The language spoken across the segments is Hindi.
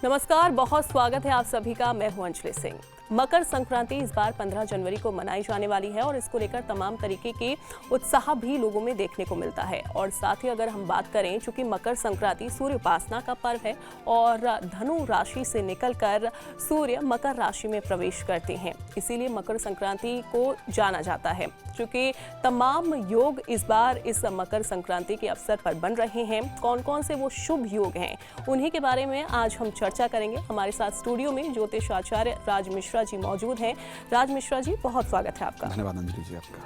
नमस्कार, बहुत स्वागत है आप सभी का। मैं हूं अंजलि सिंह। मकर संक्रांति इस बार 15 जनवरी को मनाई जाने वाली है और इसको लेकर तमाम तरीके के उत्साह भी लोगों में देखने को मिलता है। और साथ ही अगर हम बात करें, चूंकि मकर संक्रांति सूर्य उपासना का पर्व है और धनु राशि से निकलकर सूर्य मकर राशि में प्रवेश करते हैं, इसीलिए मकर संक्रांति को जाना जाता है। चूंकि तमाम योग इस बार इस मकर संक्रांति के अवसर पर बन रहे हैं, कौन कौन से वो शुभ योग हैं, उन्हीं के बारे में आज हम चर्चा करेंगे। हमारे साथ स्टूडियो में ज्योतिष आचार्य राज मिश्रा जी मौजूद हैं। राज मिश्रा जी, बहुत स्वागत है आपका। धन्यवाद अंजलि जी आपका।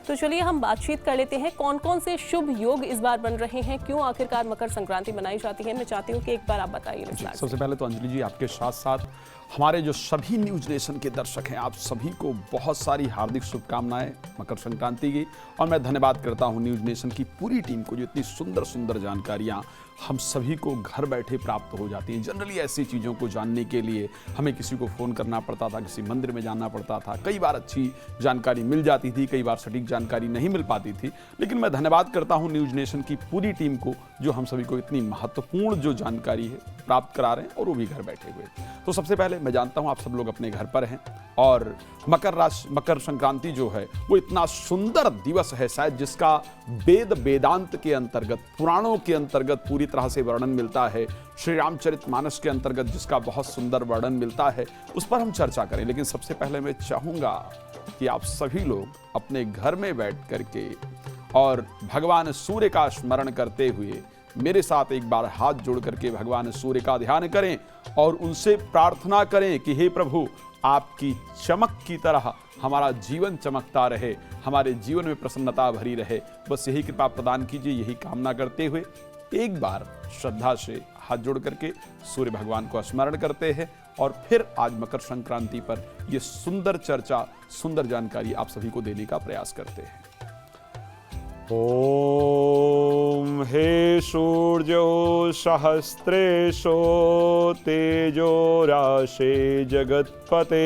तो चलिए हम बातचीत कर लेते हैं, कौन कौन से शुभ योग इस बार बन रहे हैं, क्यों आखिरकार मकर संक्रांति मनाई जाती है। मैं चाहती हूँ कि एक बार आप बताइए विस्तार से। सबसे पहले तो अंजलि जी, आपके साथ साथ हमारे जो सभी न्यूज नेशन के दर्शक हैं, आप सभी को बहुत सारी हार्दिक शुभकामनाएं मकर संक्रांति की। और मैं धन्यवाद करता हूं न्यूज नेशन की पूरी टीम को, जो इतनी सुंदर सुंदर जानकारियां हम सभी को घर बैठे प्राप्त हो जाती हैं। जनरली ऐसी चीज़ों को जानने के लिए हमें किसी को फ़ोन करना पड़ता था, किसी मंदिर में जाना पड़ता था। कई बार अच्छी जानकारी मिल जाती थी, कई बार सटीक जानकारी नहीं मिल पाती थी। लेकिन मैं धन्यवाद करता हूं न्यूज नेशन की पूरी टीम को, जो हम सभी को इतनी महत्वपूर्ण जो जानकारी है प्राप्त करा रहे हैं, और वो भी घर बैठे हुए। तो सबसे पहले मैं जानता हूं आप सब लोग अपने घर पर हैं, और मकर संक्रांति जो है वो इतना सुंदर दिवस है शायद, जिसका वेदांत के अंतर्गत, पुराणों के अंतर्गत पूरी तरह से वर्णन मिलता है। श्री रामचरितमानस के अंतर्गत जिसका बहुत सुंदर वर्णन मिलता है, उस पर हम चर्चा करें। लेकिन सबसे पहले मैं चाहूंगा कि आप सभी लोग अपने घर में बैठ करके और भगवान सूर्य का स्मरण करते हुए मेरे साथ एक बार हाथ जोड़ करके भगवान सूर्य का ध्यान करें और उनसे प्रार्थना करें कि हे प्रभु, आपकी चमक की तरह हमारा जीवन चमकता रहे, हमारे जीवन में प्रसन्नता भरी रहे। बस यही कृपा प्रदान कीजिए, यही कामना करते हुए एक बार श्रद्धा से हाथ जोड़ करके सूर्य भगवान को स्मरण करते हैं और फिर आज मकर संक्रांति पर यह सुंदर चर्चा, सुंदर जानकारी आप सभी को देने का प्रयास करते हैं। ओम हे सूर्यो सहस्रेशो तेजो राशे जगत्पते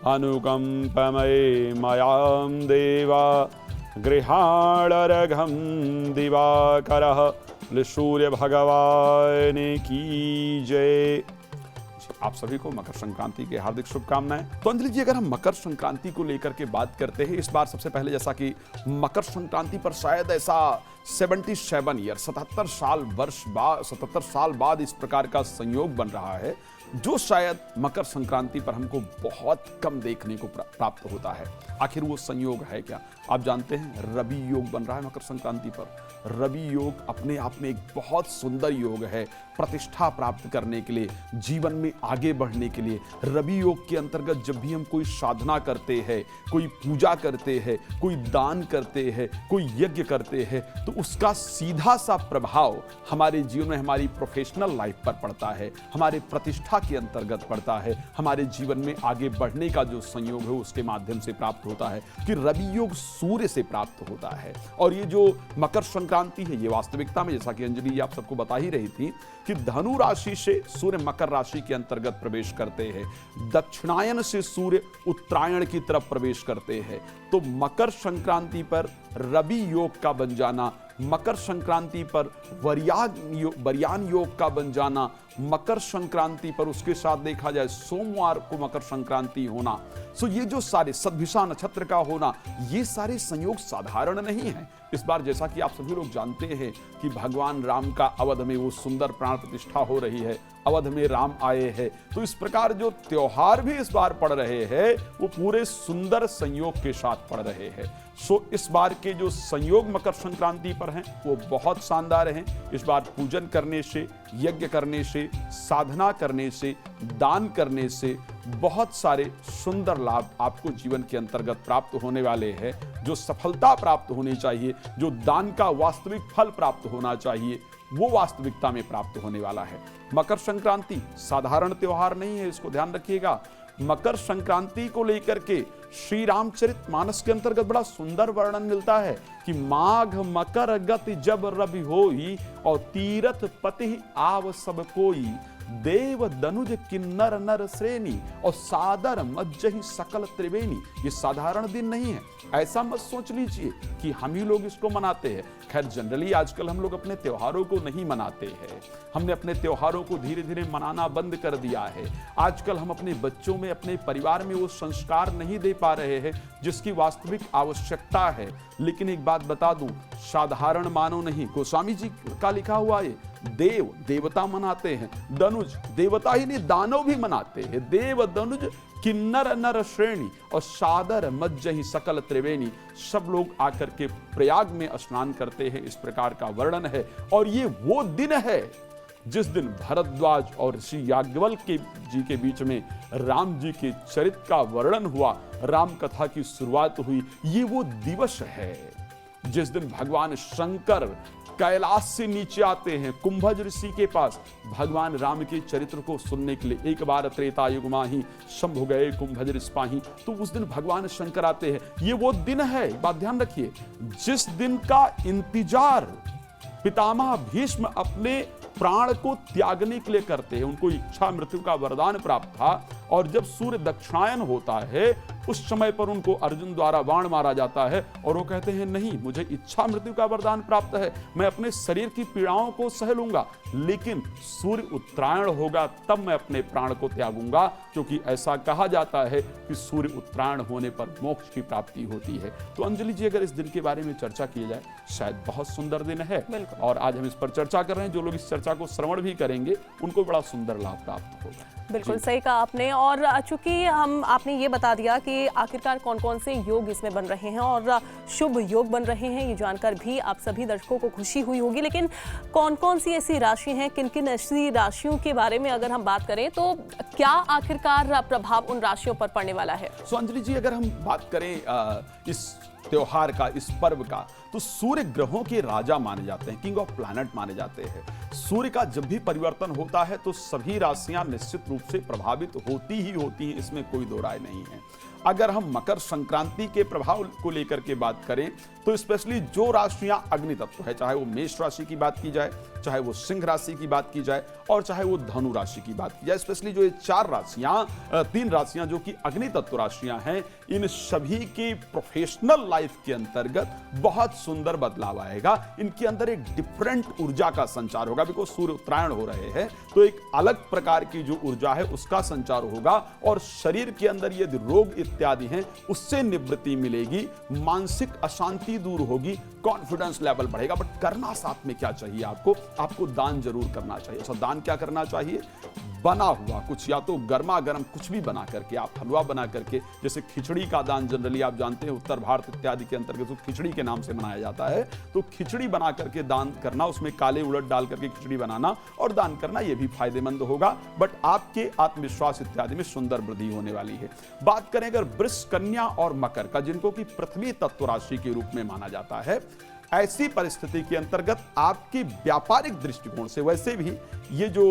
अनुकंपमये मयां देवा गृहाणरघं दिवाकरः सूर्य भगवान की जय। आप सभी को मकर संक्रांति की हार्दिक शुभकामनाएं। तो अंजलि जी, अगर हम मकर संक्रांति को लेकर के बात करते हैं, इस बार सबसे पहले जैसा कि मकर संक्रांति पर शायद ऐसा 77 ईयर 77 साल बाद इस प्रकार का संयोग बन रहा है, जो शायद मकर संक्रांति पर हमको बहुत कम देखने को प्राप्त होता है। आखिर वो संयोग है क्या? आप जानते हैं, रवि योग बन रहा है मकर संक्रांति पर। रवि योग अपने आप में एक बहुत सुंदर योग है, प्रतिष्ठा प्राप्त करने के लिए, जीवन में आगे बढ़ने के लिए। रवि योग के अंतर्गत जब भी हम कोई साधना करते हैं, कोई पूजा करते हैं, कोई दान करते हैं, कोई यज्ञ करते हैं, तो उसका सीधा सा प्रभाव हमारे जीवन में, हमारी प्रोफेशनल लाइफ पर पड़ता है, हमारे प्रतिष्ठा के अंतर्गत पड़ता है, हमारे जीवन में आगे बढ़ने का जो संयोग है उसके माध्यम से प्राप्त होता है। कि रवि योग सूर्य से प्राप्त होता है। और ये जो मकर संक्रांति है, ये वास्तविकता में जैसा कि अंजलि आप सबको बता ही रही थी कि धनु राशि से सूर्य मकर राशि के अंतर्गत प्रवेश करते हैं, दक्षिणायन से सूर्य उत्तरायण की तरफ प्रवेश करते हैं। तो मकर संक्रांति पर रवि योग का बन जाना, मकर संक्रांति पर वरयान योग का बन जाना, मकर संक्रांति पर उसके साथ देखा जाए सोमवार को मकर संक्रांति होना, सो ये जो सारे सद्भिषा नक्षत्र का होना, ये सारे संयोग साधारण नहीं है। इस बार जैसा कि आप सभी लोग जानते हैं कि भगवान राम का अवध में वो सुंदर प्राण प्रतिष्ठा हो रही है, अवध में राम आए हैं। तो इस प्रकार जो त्योहार भी इस बार पड़ रहे हैं, वो पूरे सुंदर संयोग के साथ पड़ रहे हैं। सो इस बार के जो संयोग मकर संक्रांति पर हैं, वो बहुत शानदार हैं। इस बार पूजन करने से, यज्ञ करने से, साधना करने से, दान करने से बहुत सारे सुंदर लाभ आपको जीवन के अंतर्गत प्राप्त होने वाले हैं। जो सफलता प्राप्त होनी चाहिए, जो दान का वास्तविक फल प्राप्त होना चाहिए, वो वास्तविकता में प्राप्त होने वाला है। मकर संक्रांति साधारण त्योहार नहीं है, इसको ध्यान रखिएगा। मकर संक्रांति को लेकर के श्री रामचरितमानस के अंतर्गत बड़ा सुंदर वर्णन मिलता है कि माघ मकर गति जब रवि होई और तीरथ पति आव सब कोई, देव दनुज किन्नर नर श्रेणी और सादर मज्जहि सकल त्रिवेणी। ये साधारण दिन नहीं है, ऐसा मत सोच लीजिए कि हम ही लोग इसको मनाते हैं। खैर जनरली आजकल हम लोग अपने त्योहारों को नहीं मनाते हैं, हमने अपने त्योहारों को धीरे धीरे मनाना बंद कर दिया है। आजकल हम अपने बच्चों में, अपने परिवार में वो संस्कार नहीं दे पा रहे हैं जिसकी वास्तविक आवश्यकता है। लेकिन एक बात बता दूं, साधारण मानव नहीं, गोस्वामी जी का लिखा हुआ है, देव देवता मनाते हैं, दनुज देवता ही नहीं दानव भी मनाते हैं। देव दनुज किन्नर नर श्रेणी और सादर मज्जहि सकल त्रिवेणी। सब लोग आकर के प्रयाग में स्नान करते हैं, इस प्रकार का वर्णन है। और ये वो दिन है जिस दिन भरद्वाज और ऋषि याज्ञवल्क्य जी के बीच में राम जी के चरित्र का वर्णन हुआ, राम कथा की शुरुआत हुई। ये वो दिवस है जिस दिन भगवान शंकर कैलाश से नीचे आते हैं कुंभज ऋषि के पास भगवान राम के चरित्र को सुनने के लिए। एक बार त्रेता युग माही शंभु गए कुंभज ऋषि पाही। तो उस दिन भगवान शंकर आते हैं। ये वो दिन है, बात ध्यान रखिए, जिस दिन का इंतजार पितामह भीष्म अपने प्राण को त्यागने के लिए करते हैं। उनको इच्छा मृत्यु का वरदान प्राप्त था और जब सूर्य दक्षिणायन होता है उस समय पर उनको अर्जुन द्वारा बाण मारा जाता है और वो कहते हैं नहीं, मुझे इच्छा मृत्यु का वरदान प्राप्त है, मैं अपने शरीर की पीड़ाओं को सह लूंगा, लेकिन सूर्य उत्तरायण होगा तब मैं अपने प्राण को त्यागूंगा, क्योंकि ऐसा कहा जाता है कि सूर्य उत्तरायण होने पर मोक्ष की प्राप्ति होती है। तो अंजलि जी, अगर इस दिन के बारे में चर्चा की जाए, शायद बहुत सुंदर दिन है और आज हम इस पर चर्चा कर रहे हैं। जो लोग इस चर्चा को श्रवण भी करेंगे उनको बड़ा सुंदर लाभ प्राप्त होगा। बिल्कुल सही कहा आपने। और चूंकि आपने ये बता दिया कि आखिरकार कौन कौन से योग इसमें बन रहे हैं और शुभ योग बन रहे हैं, ये जानकर भी आप सभी दर्शकों को खुशी हुई होगी। लेकिन कौन कौन सी ऐसी राशि हैं, किन किन ऐसी राशियों के बारे में अगर हम बात करें तो क्या आखिरकार प्रभाव उन राशियों पर पड़ने वाला है? सो अंजलि जी, अगर हम बात करें इस त्योहार का, इस पर्व का, तो सूर्य ग्रहों के राजा माने जाते हैं, किंग ऑफ प्लैनेट माने जाते हैं। सूर्य का जब भी परिवर्तन होता है तो सभी राशियां निश्चित रूप से प्रभावित होती ही होती हैं, इसमें कोई दो राय नहीं है। अगर हम मकर संक्रांति के प्रभाव को लेकर के बात करें तो स्पेशली जो राशियां अग्नि तत्व है, चाहे वो मेष राशि की बात की जाए, चाहे वो सिंह राशि की बात की जाए और चाहे वो धनु राशि की बात की जाए, स्पेशली जो ये तीन राशियां जो कि अग्नि तत्व राशियां हैं, इन सभी के प्रोफेशनल लाइफ के अंतर्गत बहुत सुंदर बदलाव आएगा। इनके अंदर एक डिफरेंट ऊर्जा का संचार होगा, बिकॉज सूर्य उत्तरायण हो रहे हैं तो एक अलग प्रकार की जो ऊर्जा है उसका संचार होगा और शरीर के अंदर यदि रोग इत्यादि हैं उससे निवृत्ति मिलेगी, मानसिक अशांति दूर होगी, कॉन्फिडेंस लेवल बढ़ेगा। बट करना साथ में क्या चाहिए आपको दान जरूर करना चाहिए। अच्छा, दान क्या करना चाहिए? बना हुआ कुछ, या तो गर्मा गर्म कुछ भी बना करके, आप हलवा बना करके, जैसे खिचड़ी का दान जनरली आप जानते हैं उत्तर भारत इत्यादि के अंतर्गत तो खिचड़ी के नाम से मनाया जाता है, तो खिचड़ी बना करके दान करना, उसमें काले उड़द डाल करके खिचड़ी बनाना और दान करना, यह भी फायदेमंद होगा। बट आपके आत्मविश्वास इत्यादि में सुंदर वृद्धि होने वाली है। बात करें अगर वृष, कन्या और मकर का, जिनको कि पृथ्वी तत्व राशि के रूप में माना जाता है, ऐसी परिस्थिति के अंतर्गत आपकी व्यापारिक दृष्टिकोण से, वैसे भी ये जो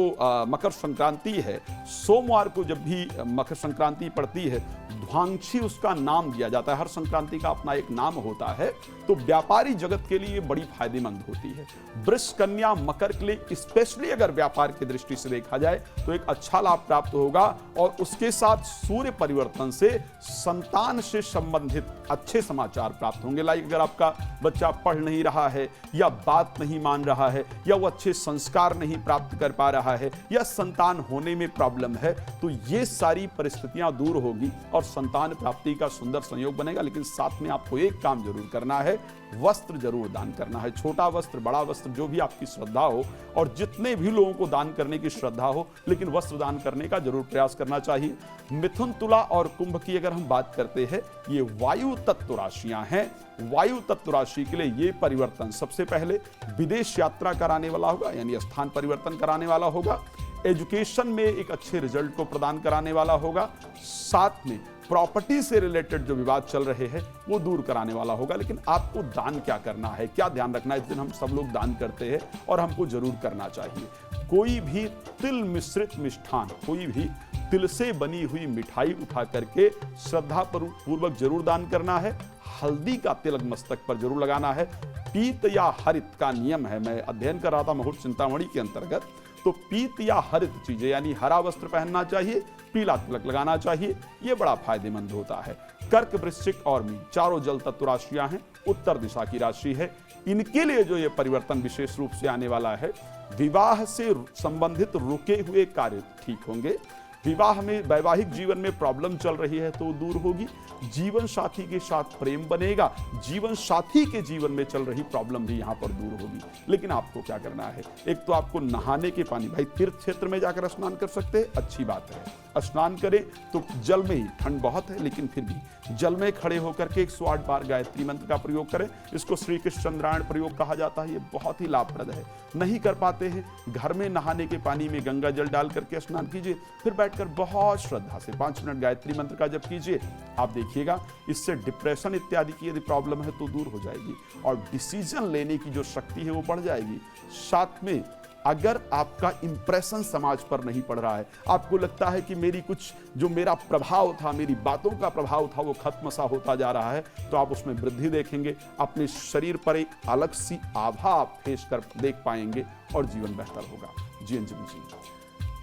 मकर संक्रांति है, सोमवार को जब भी मकर संक्रांति पड़ती है, ध्वांशी उसका नाम दिया जाता है, हर संक्रांति का अपना एक नाम होता है, तो व्यापारी जगत के लिए बड़ी फायदेमंद होती है। वृष, कन्या, मकर के लिए स्पेशली अगर व्यापार की दृष्टि से देखा जाए तो एक अच्छा लाभ प्राप्त होगा और उसके साथ सूर्य परिवर्तन से संतान से संबंधित अच्छे समाचार प्राप्त होंगे। लाइक अगर आपका बच्चा पढ़ नहीं रहा है या बात नहीं मान रहा है या वो अच्छे संस्कार नहीं प्राप्त कर पा रहा है या संतान होने में प्रॉब्लम है, तो ये सारी परिस्थितियां दूर होगी और संतान प्राप्ति का सुंदर संयोग बनेगा। लेकिन साथ में आपको एक काम जरूर करना है, वस्त्र जरूर दान करना है। छोटा वस्त्र, बड़ा वस्त्र, जो भी आपकी श्रद्धा हो, और जितने भी लोगों को दान करने की श्रद्धा हो, लेकिन वस्त्र दान करने का जरूर प्रयास करना चाहिए। मिथुन, तुला और कुंभ की अगर हम बात करते हैं, ये वायु तत्व राशियां हैं। वायु तत्व राशि के लिए ये परिवर्तन सबसे पहले विदेश यात्रा कराने वाला होगा, यानी स्थान परिवर्तन कराने वाला होगा। एजुकेशन में एक अच्छे रिजल्ट को प्रदान कराने वाला होगा। साथ में प्रॉपर्टी से रिलेटेड जो विवाद चल रहे हैं वो दूर कराने वाला होगा। लेकिन आपको दान क्या करना है, क्या ध्यान रखना है? इस दिन हम सब लोग दान करते हैं और हमको जरूर करना चाहिए। कोई भी तिल मिश्रित मिष्ठान, कोई भी तिल से बनी हुई मिठाई उठा करके श्रद्धा पूर्वक जरूर दान करना है। हल्दी का तिलक मस्तक पर जरूर लगाना है। पीत या हरित का नियम है, मैं अध्ययन कर रहा था मुहूर्त चिंतामणि के अंतर्गत, तो पीत या हरित चीजें यानी हरा वस्त्र पहनना चाहिए, पीला तिलक लगाना चाहिए, ये बड़ा फायदेमंद होता है। कर्क, वृश्चिक और मीन चारों जल तत्व राशियां हैं, उत्तर दिशा की राशि है। इनके लिए जो ये परिवर्तन विशेष रूप से आने वाला है, विवाह से संबंधित रुके हुए कार्य ठीक होंगे, विवाह में वैवाहिक जीवन में प्रॉब्लम चल रही है तो दूर होगी, जीवन साथी के साथ प्रेम बनेगा, जीवन साथी के जीवन में चल रही प्रॉब्लम भी यहां पर दूर होगी। लेकिन आपको क्या करना है, एक तो आपको नहाने के पानी, भाई तीर्थ क्षेत्र में जाकर स्नान कर सकते हैं, अच्छी बात है, स्नान करें तो जल में ही, ठंड बहुत है लेकिन फिर भी जल में खड़े होकर के 108 बार गायत्री मंत्र का प्रयोग करें। इसको श्री कृष्ण चंद्रायण प्रयोग कहा जाता है, ये बहुत ही लाभप्रद है। नहीं कर पाते हैं, घर में नहाने के पानी में गंगा जल डाल करके स्नान कीजिए, फिर बैठकर बहुत श्रद्धा से 5 मिनट गायत्री मंत्र का जप कीजिए। आप देखिएगा इससे डिप्रेशन इत्यादि की यदि प्रॉब्लम है तो दूर हो जाएगी और डिसीजन लेने की जो शक्ति है वो बढ़ जाएगी। साथ में अगर आपका इंप्रेशन समाज पर नहीं पड़ रहा है, आपको लगता है कि मेरी कुछ जो मेरा प्रभाव था, मेरी बातों का प्रभाव था वो खत्म सा होता जा रहा है, तो आप उसमें वृद्धि देखेंगे, अपने शरीर पर एक अलग सी आभा आप फेस कर देख पाएंगे और जीवन बेहतर होगा। जी अंजलि जी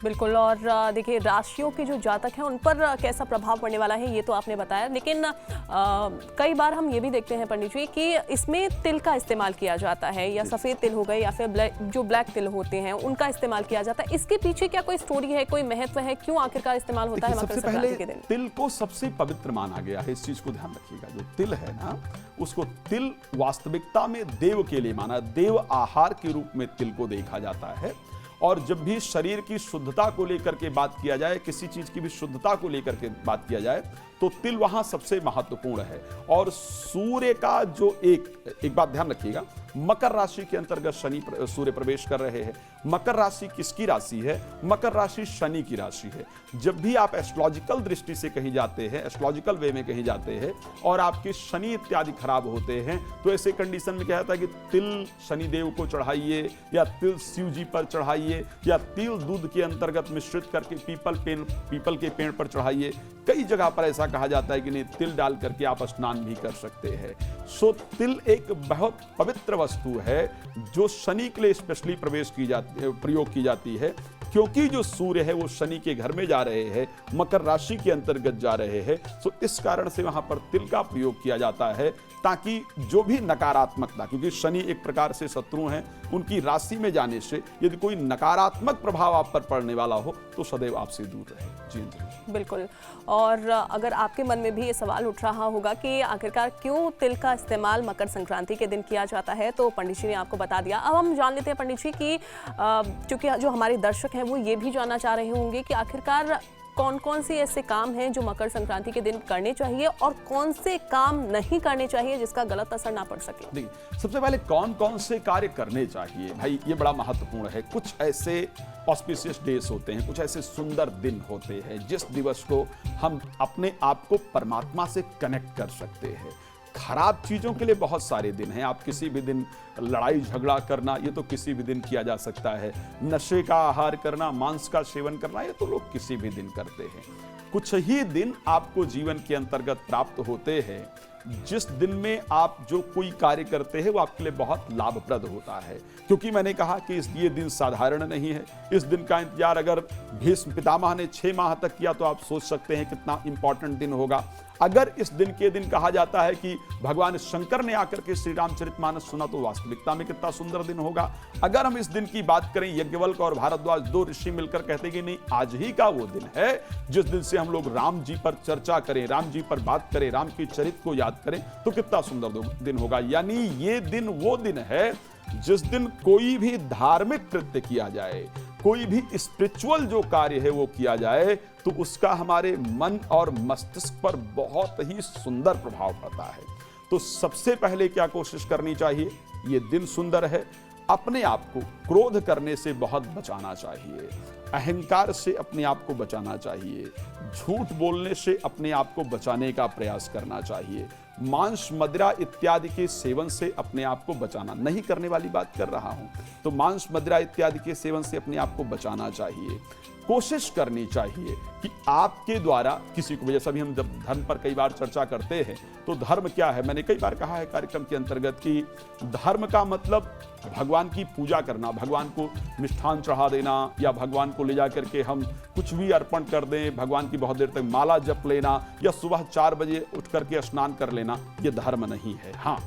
बिल्कुल। और देखिए राशियों के जो जातक हैं उन पर कैसा प्रभाव पड़ने वाला है ये तो आपने बताया, लेकिन कई बार हम ये भी देखते हैं पंडित जी कि इसमें तिल का इस्तेमाल किया जाता है, या सफ़ेद तिल हो गए या फिर जो ब्लैक तिल होते हैं उनका इस्तेमाल किया जाता है। इसके पीछे क्या कोई स्टोरी है, कोई महत्व है, क्यों आखिरकार इस्तेमाल होता है मकर संक्रांति के दिन? तिल को सबसे पवित्र माना गया है, इस चीज को ध्यान रखिएगा। जो तिल है ना, उसको तिल वास्तविकता में देव के लिए माना, देव आहार के रूप में तिल को देखा जाता है। और जब भी शरीर की शुद्धता को लेकर के बात किया जाए, किसी चीज की भी शुद्धता को लेकर के बात किया जाए, तो तिल वहां सबसे महत्वपूर्ण है। और सूर्य का जो एक बात ध्यान रखिएगा, मकर राशि के अंतर्गत शनि सूर्य प्रवेश कर रहे हैं। मकर राशि किसकी राशि है? मकर राशि शनि की राशि है। जब भी आप एस्ट्रोलॉजिकल दृष्टि से कहीं जाते हैं, एस्ट्रोलॉजिकल वे में कहीं जाते हैं और आपके शनि इत्यादि खराब होते हैं, तो ऐसे कंडीशन में क्या होता है कि तिल शनिदेव को चढ़ाइए, या तिल शिव जी पर चढ़ाइए, या तिल दूध के अंतर्गत मिश्रित करके पीपल के पेड़ पर चढ़ाइए। कई जगह पर ऐसा कहा जाता है कि नहीं, तिल डाल करके आप स्नान भी कर सकते हैं। सो तिल एक बहुत पवित्र वस्तु है जो शनि के लिए स्पेशली प्रयोग की जाती है, क्योंकि जो सूर्य है वो शनि के घर में जा रहे हैं, मकर राशि के अंतर्गत जा रहे हैं। सो इस कारण से वहां पर तिल का प्रयोग किया जाता है, ताकि जो भी नकारात्मकता, क्योंकि शनि एक प्रकार से शत्रु हैं, उनकी राशि में जाने से यदि कोई नकारात्मक प्रभाव आप पर पड़ने वाला हो तो सदैव आपसे दूर रहे। जी बिल्कुल। और अगर आपके मन में भी ये सवाल उठ रहा होगा कि आखिरकार क्यों तिल का इस्तेमाल मकर संक्रांति के दिन किया जाता है, तो पंडित जी ने आपको बता दिया। अब हम जान लेते हैं पंडित जी कि चूंकि जो हमारे दर्शक हैं वो ये भी जानना चाह रहे होंगे कि आखिरकार कौन कौन से ऐसे काम हैं जो मकर संक्रांति के दिन करने चाहिए और कौन से काम नहीं करने चाहिए जिसका गलत असर ना पड़ सके। देखिए, सबसे पहले कौन कौन से कार्य करने चाहिए, भाई ये बड़ा महत्वपूर्ण है। कुछ ऐसे ऑस्पिशियस डेज होते हैं, कुछ ऐसे सुंदर दिन होते हैं जिस दिवस को हम अपने आप को परमात्मा से कनेक्ट कर सकते हैं। खराब चीजों के लिए बहुत सारे दिन हैं। आप किसी भी दिन लड़ाई झगड़ा करना, ये तो किसी भी दिन किया जा सकता है। नशे का आहार करना, मांस का सेवन करना, ये तो लोग किसी भी दिन करते हैं। कुछ ही दिन आपको जीवन के अंतर्गत प्राप्त होते हैं जिस दिन में आप जो कोई कार्य करते हैं वो आपके लिए बहुत लाभप्रद होता है। क्योंकि मैंने कहा कि ये दिन साधारण नहीं है। इस दिन का इंतजार अगर भीष्म पितामह ने 6 माह तक किया तो आप सोच सकते हैं कितना इंपॉर्टेंट दिन होगा। अगर इस दिन के दिन कहा जाता है कि भगवान शंकर ने आकर के श्री रामचरितमानस सुना, तो वास्तविकता में कितना सुंदर दिन होगा। अगर हम इस दिन की बात करें, यज्ञवल्क्य और भारद्वाज 2 ऋषि मिलकर कहते कि नहीं, आज ही का वो दिन है जिस दिन से हम लोग राम जी पर चर्चा करें, राम जी पर बात करें, राम की चरित्र को याद करें, तो कितना सुंदर दिन होगा। यानी ये दिन वो दिन है जिस दिन कोई भी धार्मिक कृत्य किया जाए, कोई भी स्पिरिचुअल जो कार्य है वो किया जाए, तो उसका हमारे मन और मस्तिष्क पर बहुत ही सुंदर प्रभाव पड़ता है। तो सबसे पहले क्या कोशिश करनी चाहिए, ये दिन सुंदर है, अपने आप को क्रोध करने से बहुत बचाना चाहिए, अहंकार से अपने आप को बचाना चाहिए, झूठ बोलने से अपने आप को बचाने का प्रयास करना चाहिए, मांस मदिरा इत्यादि के सेवन से अपने आप को बचाना, नहीं करने वाली बात कर रहा हूं, तो मांस मदिरा इत्यादि के सेवन से अपने आप को बचाना चाहिए। कोशिश करनी चाहिए कि आपके द्वारा किसी को, जैसा भी हम जब धर्म पर कई बार चर्चा करते हैं तो धर्म क्या है, मैंने कई बार कहा है कार्यक्रम के अंतर्गत कि धर्म का मतलब भगवान की पूजा करना, भगवान को मिष्ठान चढ़ा देना या भगवान को ले जाकर के हम कुछ भी अर्पण कर दें, भगवान की बहुत देर तक माला जप लेना या सुबह 4 बजे उठ करके स्नान कर लेना, ये धर्म नहीं है। हाँ,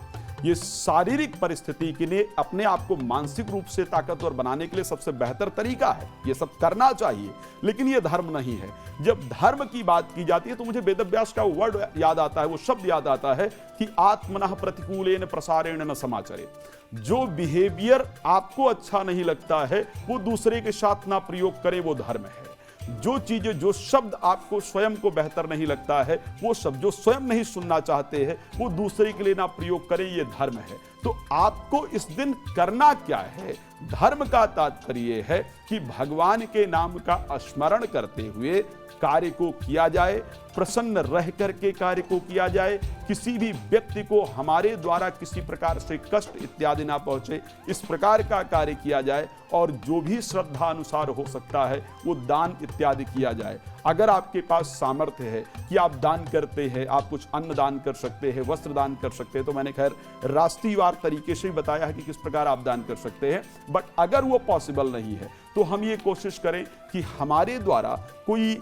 ये शारीरिक परिस्थिति के लिए अपने आप को मानसिक रूप से ताकतवर बनाने के लिए सबसे बेहतर तरीका है, ये सब करना चाहिए, लेकिन ये धर्म नहीं है। जब धर्म की बात की जाती है तो मुझे वेदव्यास का वर्ड याद आता है, वो शब्द याद आता है कि आत्मनः प्रतिकूलेन प्रसारेण न समाचरे। जो बिहेवियर आपको अच्छा नहीं लगता है वो दूसरे के साथ ना प्रयोग करें, वो धर्म है। जो चीजें, जो शब्द आपको स्वयं को बेहतर नहीं लगता है, वो शब्द जो स्वयं नहीं सुनना चाहते हैं वो दूसरे के लिए ना प्रयोग करें, ये धर्म है। तो आपको इस दिन करना क्या है? धर्म का तात्पर्य है कि भगवान के नाम का स्मरण करते हुए कार्य को किया जाए, प्रसन्न रह करके कार्य को किया जाए, किसी भी व्यक्ति को हमारे द्वारा किसी प्रकार से कष्ट इत्यादि ना पहुंचे, इस प्रकार का कार्य किया जाए और जो भी श्रद्धा अनुसार हो सकता है वो दान इत्यादि किया जाए। अगर आपके पास सामर्थ्य है कि आप दान करते हैं, आप कुछ अन्न दान कर सकते हैं, वस्त्र दान कर सकते हैं, तो मैंने खैर राष्ट्रीयवार तरीके से बताया है कि किस प्रकार आप दान कर सकते हैं। बट अगर वो पॉसिबल नहीं है तो हम ये कोशिश करें कि हमारे द्वारा कोई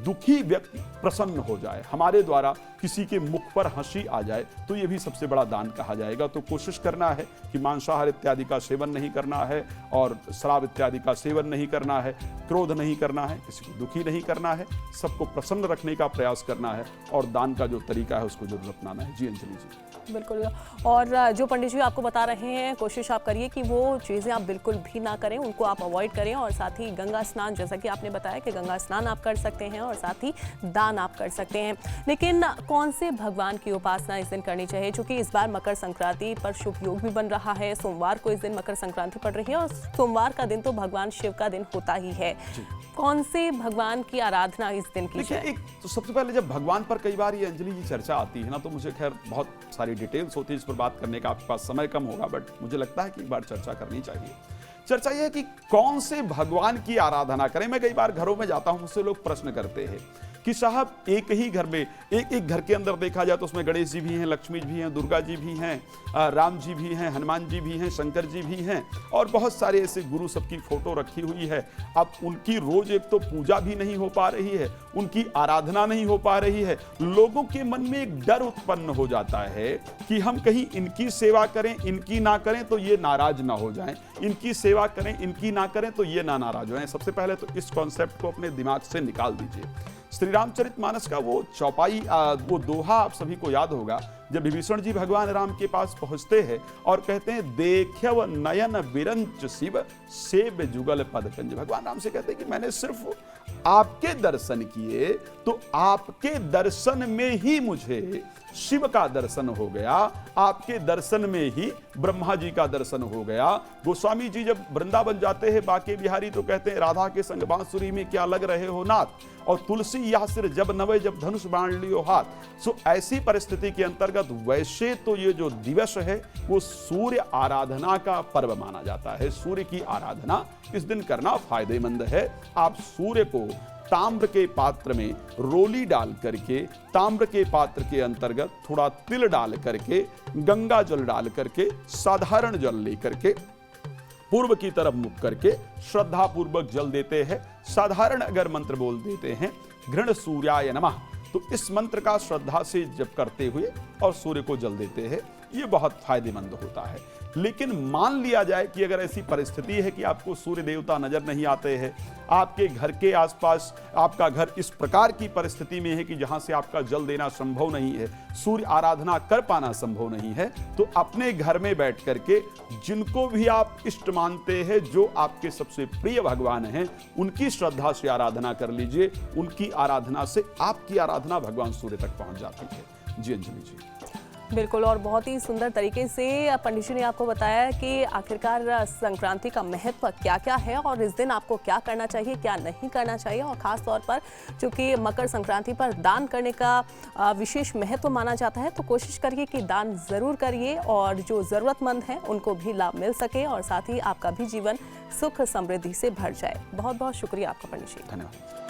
दुखी व्यक्ति प्रसन्न हो जाए, हमारे द्वारा किसी के मुख पर हंसी आ जाए, तो ये भी सबसे बड़ा दान कहा जाएगा। तो कोशिश करना है कि मांसाहार इत्यादि का सेवन नहीं करना है और शराब इत्यादि का सेवन नहीं करना है, क्रोध नहीं करना है, किसी को दुखी नहीं करना है, सबको प्रसन्न रखने का प्रयास करना है और दान का जो तरीका है उसको जरूर अपनाना है। जी अंजलि जी। बिल्कुल, और जो पंडित जी आपको बता रहे हैं, कोशिश आप करिए कि वो चीज़ें आप बिल्कुल भी ना करें, उनको आप अवॉइड करें। और साथ ही गंगा स्नान, जैसा कि आपने बताया कि गंगा स्नान आप कर सकते हैं और साथ ही दान आप कर सकते हैं। लेकिन कौन से भगवान की उपासना इस दिन करनी चाहिए? क्योंकि इस बार मकर संक्रांति पर शुभ योग भी बन रहा है, सोमवार को इस दिन मकर संक्रांति पड़ रही है और सोमवार का दिन तो भगवान शिव का दिन होता ही है। कौन से भगवान की आराधना इस दिन की जाए? एक तो सबसे पहले जब भगवान पर कई बार ये अंजलि जी चर्चा आती है ना, तो मुझे खैर बहुत सारी डिटेल्स होती है, इस पर बात करने का आपके पास समय कम होगा, बट मुझे लगता है कि एक बार चर्चा करनी चाहिए। चर्चा यह है कि कौन से भगवान की आराधना करें। मैं कई बार घरों में जाता हूं, मुझसे लोग प्रश्न करते हैं कि साहब एक ही घर में, एक घर के अंदर देखा जाए तो उसमें गणेश जी भी हैं, लक्ष्मी जी भी हैं, दुर्गा जी भी हैं, राम जी भी हैं, हनुमान जी भी हैं, शंकर जी भी हैं और बहुत सारे ऐसे गुरु सबकी फोटो रखी हुई है। अब उनकी रोज एक तो पूजा भी नहीं हो पा रही है, उनकी आराधना नहीं हो पा रही है। लोगों के मन में एक डर उत्पन्न हो जाता है कि हम कहीं इनकी सेवा करें, इनकी ना करें तो ये नाराज ना हो जाएं, इनकी सेवा करें, इनकी ना करें तो ये ना नाराज हो जाएं। सबसे पहले तो इस कॉन्सेप्ट को अपने दिमाग से निकाल दीजिए। श्री रामचरितमानस का वो चौपाई, वो दोहा आप सभी को याद होगा, जब विभीषण जी भगवान राम के पास पहुंचते हैं और कहते हैं देखव नयन विरंच शिव सेव जुगल पदकंज। भगवान राम से कहते हैं कि मैंने सिर्फ आपके दर्शन किए तो आपके दर्शन में ही मुझे शिव का दर्शन हो गया, आपके दर्शन में ही ब्रह्मा जी का दर्शन हो गया। गोस्वामी जी जब वृंदावन जाते हैं बांके बिहारी तो कहते हैं राधा के संग बांसुरी में क्या लग रहे हो नाथ, और तुलसी यह सिर जब नवे जब धनुष बाण लियो हाथ। सो ऐसी परिस्थिति के अंतर्गत वैसे तो ये जो दिवस है वो सूर्य आराधना का पर्व माना जाता है। सूर्य की आराधना इस दिन करना फायदेमंद है। आप सूर्य को ताम्र के पात्र में रोली डाल करके, ताम्र के पात्र के अंतर्गत थोड़ा तिल डाल करके, गंगा जल डाल करके, साधारण जल लेकर के पूर्व की तरफ मुख करके श्रद्धा पूर्वक जल देते हैं। साधारण अगर मंत्र बोल देते हैं घृण सूर्याय नमः, तो इस मंत्र का श्रद्धा से जप करते हुए और सूर्य को जल देते हैं, ये बहुत फायदेमंद होता है। लेकिन मान लिया जाए कि अगर ऐसी परिस्थिति है कि आपको सूर्य देवता नजर नहीं आते हैं, आपके घर के आसपास आपका घर इस प्रकार की परिस्थिति में है कि जहां से आपका जल देना संभव नहीं है, सूर्य आराधना कर पाना संभव नहीं है, तो अपने घर में बैठ करके जिनको भी आप इष्ट मानते हैं, जो आपके सबसे प्रिय भगवान हैं, उनकी श्रद्धा से आराधना कर लीजिए। उनकी आराधना से आपकी आराधना भगवान सूर्य तक पहुंच जाती है। जी अंजलि जी। बिल्कुल, और बहुत ही सुंदर तरीके से पंडित जी ने आपको बताया कि आखिरकार संक्रांति का महत्व क्या-क्या है और इस दिन आपको क्या करना चाहिए, क्या नहीं करना चाहिए। और ख़ास तौर पर चूँकि मकर संक्रांति पर दान करने का विशेष महत्व माना जाता है, तो कोशिश करिए कि दान ज़रूर करिए और जो ज़रूरतमंद हैं उनको भी लाभ मिल सके और साथ ही आपका भी जीवन सुख समृद्धि से भर जाए। बहुत-बहुत शुक्रिया आपका पंडित जी। धन्यवाद।